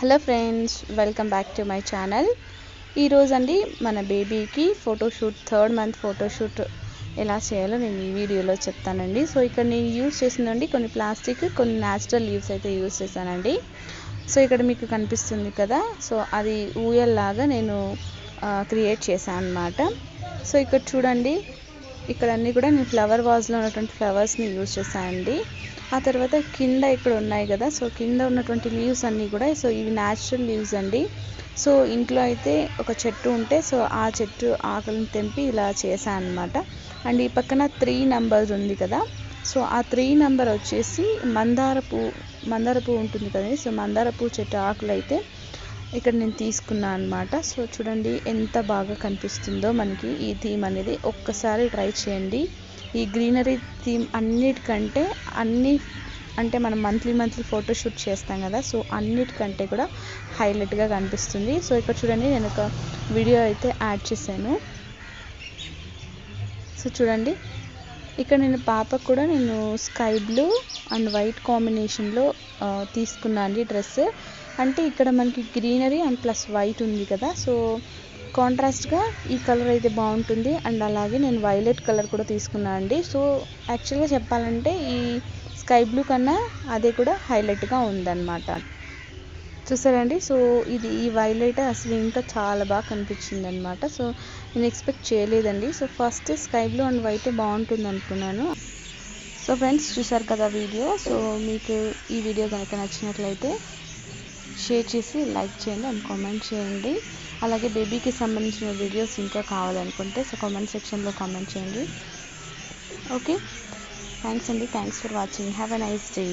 Hello friends, welcome back to my channel. ఈరోజు అండి మన బేబీకి ఫోటోషూట్, 3rd మంత్ ఫోటోషూట్ ఎలా చేయాలో నేను ఈ వీడియోలో చెప్తానండి. సో ఇక్కడ నేను యూజ్ చేసిందండి కొన్ని ప్లాస్టిక్, కొన్ని న్యాచురల్ లీవ్స్ అయితే యూజ్ చేశానండి. సో ఇక్కడ మీకు కనిపిస్తుంది కదా, సో అది ఊయల్లాగా నేను క్రియేట్ చేశాను అన్నమాట. సో ఇక్కడ చూడండి, ఇక్కడ అన్నీ కూడా నేను ఫ్లవర్ వాజ్లో ఉన్నటువంటి ఫ్లవర్స్ని యూజ్ చేశానండి. ఆ తర్వాత కింద ఇక్కడ ఉన్నాయి కదా, సో కింద ఉన్నటువంటి లీవ్స్ అన్నీ కూడా, సో ఇవి న్యాచురల్ లీవ్స్ అండి. సో ఇంట్లో అయితే ఒక చెట్టు ఉంటే, సో ఆ చెట్టు ఆకులను తెంపి ఇలా చేశాను అనమాట. అండ్ ఈ పక్కన 3 నెంబర్ ఉంది కదా, సో ఆ 3 నెంబర్ వచ్చేసి మందార పువ్వు ఉంటుంది కదండి. సో మందార పువ్వు చెట్టు ఆకులు అయితే ఇక్కడ నేను తీసుకున్నాను అనమాట. సో చూడండి ఎంత బాగా కనిపిస్తుందో మనకి ఈ థీమ్ అనేది. ఒక్కసారి ట్రై చేయండి. ఈ గ్రీనరీ థీమ్ అన్నిటికంటే అంటే మనం మంత్లీ ఫోటోషూట్ చేస్తాం కదా, సో అన్నిటికంటే కూడా హైలైట్గా కనిపిస్తుంది. సో ఇక్కడ చూడండి, నేను ఒక వీడియో అయితే యాడ్ చేశాను. సో చూడండి, ఇక్కడ నేను పాపకు కూడా నేను స్కై బ్లూ అండ్ వైట్ కాంబినేషన్లో తీసుకున్నాను అండి డ్రెస్. అంటే ఇక్కడ మనకి గ్రీనరీ అండ్ ప్లస్ వైట్ ఉంది కదా, సో కాంట్రాస్ట్గా ఈ కలర్ అయితే బాగుంటుంది. అండ్ అలాగే నేను వైలెట్ కలర్ కూడా తీసుకున్నాను అండి. సో యాక్చువల్గా చెప్పాలంటే ఈ స్కై బ్లూ కన్నా అదే కూడా హైలైట్గా ఉందన్నమాట. చూసారండి, సో ఇది ఈ వైలెట్ అసలు ఇంకా చాలా బాగా కనిపించింది అనమాట. సో నేను ఎక్స్పెక్ట్ చేయలేదండి. So first sky blue and white బాగుంటుంది అనుకున్నాను. సో ఫ్రెండ్స్, చూసారు కదా వీడియో. సో మీకు ఈ వీడియో కనుక నచ్చినట్లయితే షేర్ చేసి లైక్ చేయండి అండ్ కామెంట్ చేయండి. అలాగే బేబీకి సంబంధించిన వీడియోస్ ఇంకా కావాలనుకుంటే సో కామెంట్ సెక్షన్లో కామెంట్ చేయండి. ఓకే, థ్యాంక్స్ అండి. Thanks for watching. Have a nice day.